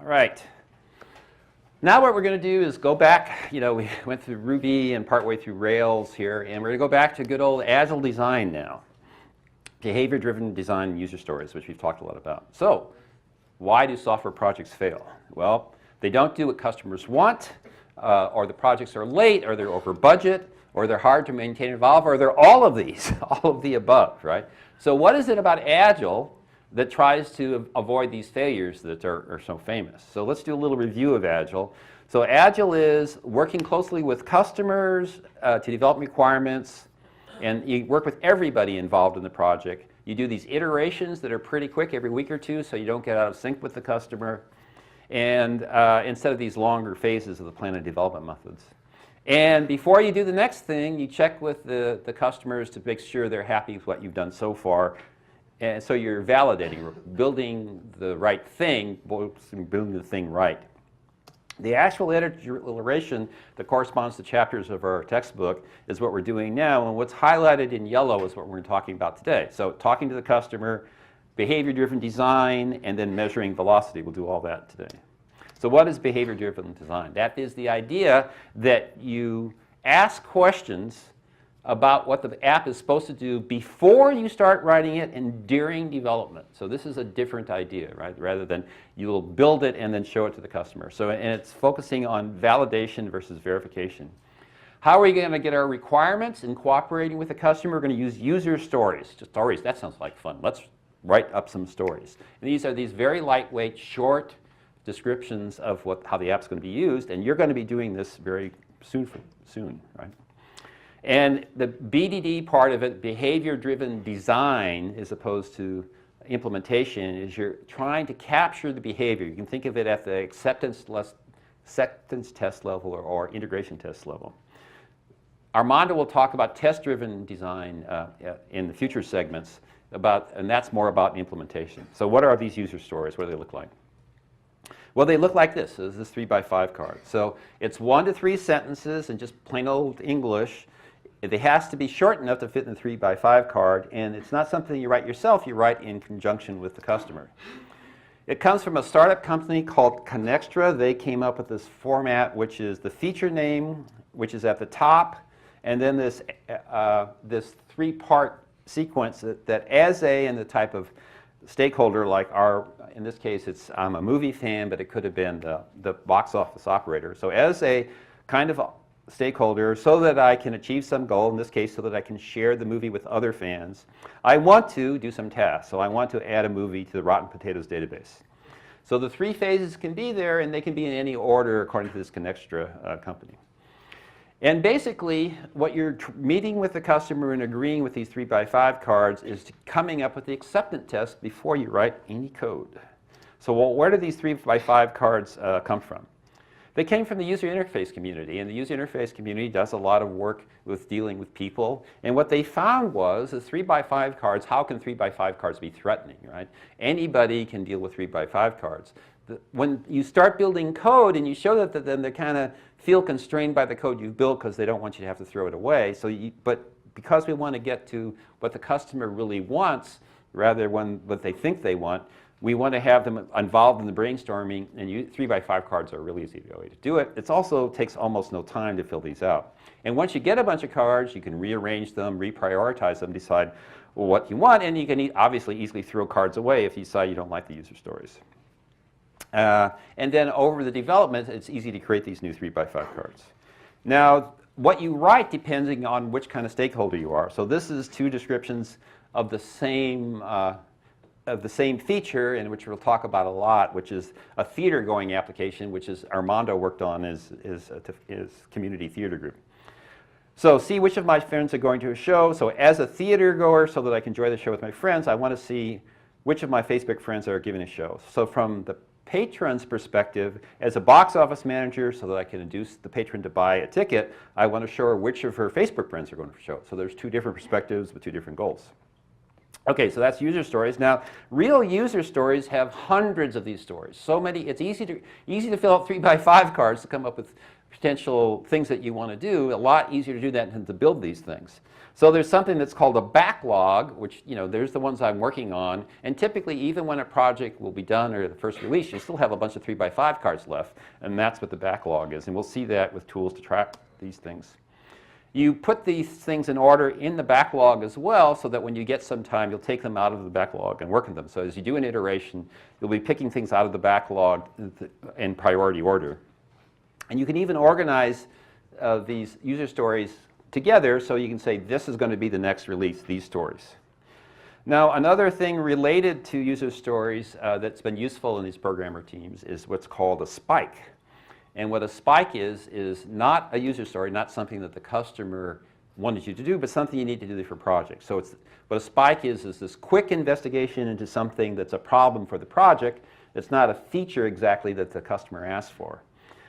All right. Now what we're going to do is go back. We went through Ruby and partway through Rails here, and we're going to go back to good old Agile design now. Behavior-driven design and user stories, which we've talked a lot about. So, why do software projects fail? Well, they don't do what customers want, or the projects are late, or they're over budget, or they're hard to maintain and evolve, or they're all of these, all of the above, right? So what is it about Agile that tries to avoid these failures that are so famous? So let's do a little review of Agile. So Agile is working closely with customers to develop requirements, and you work with everybody involved in the project. You do these iterations that are pretty quick every week or two so you don't get out of sync with the customer, and instead of these longer phases of the plan and development methods. And before you do the next thing, you check with the customers to make sure they're happy with what you've done so far. And so you're validating, building the right thing, building the thing right. The actual iteration that corresponds to chapters of our textbook is what we're doing now, and what's highlighted in yellow is what we're talking about today. So talking to the customer, behavior-driven design, and then measuring velocity. We'll do all that today. So what is behavior-driven design? That is the idea that you ask questions about what the app is supposed to do before you start writing it and during development. So this is a different idea, right? Rather than you'll build it and then show it to the customer. So, and it's focusing on validation versus verification. How are we going to get our requirements in cooperating with the customer? We're going to use user stories. Just stories, that sounds like fun. Let's write up some stories. And these are these very lightweight, short descriptions of how the app's going to be used, and you're going to be doing this very soon, right? And the BDD part of it, behavior-driven design, as opposed to implementation, is you're trying to capture the behavior. You can think of it at the acceptance test level or integration test level. Armando will talk about test-driven design in the future segments, and that's more about implementation. So what are these user stories? What do they look like? Well, they look like this. This is this 3x5 card. So it's 1 to 3 sentences in just plain old English. It has to be short enough to fit in the 3x5 card, and it's not something you write yourself, you write in conjunction with the customer. It comes from a startup company called Connextra. They came up with this format, which is the feature name, which is at the top, and then this 3-part sequence that as and the type of stakeholder, like in this case, I'm a movie fan, but it could have been the box office operator. So as a kind of stakeholder, so that I can achieve some goal, in this case so that I can share the movie with other fans, I want to do some tasks. So I want to add a movie to the Rotten Potatoes database. So the 3 phases can be there, and they can be in any order according to this Connextra company. And basically, what you're meeting with the customer and agreeing with these 3x5 cards is coming up with the acceptance test before you write any code. So where do these 3x5 cards come from? They came from the user interface community, and the user interface community does a lot of work with dealing with people. And what they found was 3x5 cards, how can 3x5 cards be threatening, right? Anybody can deal with 3x5 cards. When you start building code and you show that to them, they kind of feel constrained by the code you've built because they don't want you to have to throw it away. But because we want to get to what the customer really wants, rather than what they think they want, we want to have them involved in the brainstorming, and 3x5 cards are a really easy way to do it. It also takes almost no time to fill these out. And once you get a bunch of cards, you can rearrange them, reprioritize them, decide what you want, and you can obviously easily throw cards away if you decide you don't like the user stories. And then over the development, it's easy to create these new 3x5 cards. Now, what you write depending on which kind of stakeholder you are. So this is 2 descriptions of the same feature, and which we'll talk about a lot, which is a theater-going application, which is Armando worked on his community theater group. So see which of my friends are going to a show. So as a theater goer, so that I can enjoy the show with my friends, I want to see which of my Facebook friends are giving a show. So from the patron's perspective, as a box office manager, so that I can induce the patron to buy a ticket, I want to show her which of her Facebook friends are going to the show. So there's 2 different perspectives with 2 different goals. Okay, so that's user stories. Now, real user stories have hundreds of these stories. So many, it's easy to fill out 3x5 cards to come up with potential things that you want to do, a lot easier to do that than to build these things. So there's something that's called a backlog, which, there's the ones I'm working on, and typically even when a project will be done or the first release, you still have a bunch of 3x5 cards left, and that's what the backlog is, and we'll see that with tools to track these things. You put these things in order in the backlog as well, so that when you get some time, you'll take them out of the backlog and work on them. So as you do an iteration, you'll be picking things out of the backlog in priority order. And you can even organize these user stories together, so you can say this is going to be the next release, these stories. Now, another thing related to user stories that's been useful in these programmer teams is what's called a spike. And what a spike is not a user story, not something that the customer wanted you to do, but something you need to do for a project. So what a spike is this quick investigation into something that's a problem for the project. It's not a feature exactly that the customer asked for.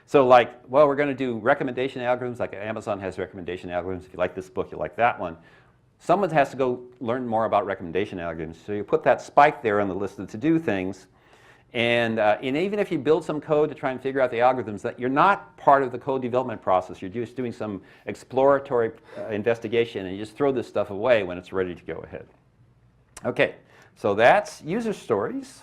So we're going to do recommendation algorithms, like Amazon has recommendation algorithms. If you like this book, you like that one. Someone has to go learn more about recommendation algorithms. So you put that spike there on the list of to-do things. And even if you build some code to try and figure out the algorithms, that you're not part of the code development process. You're just doing some exploratory investigation, and you just throw this stuff away when it's ready to go ahead. Okay, so that's user stories.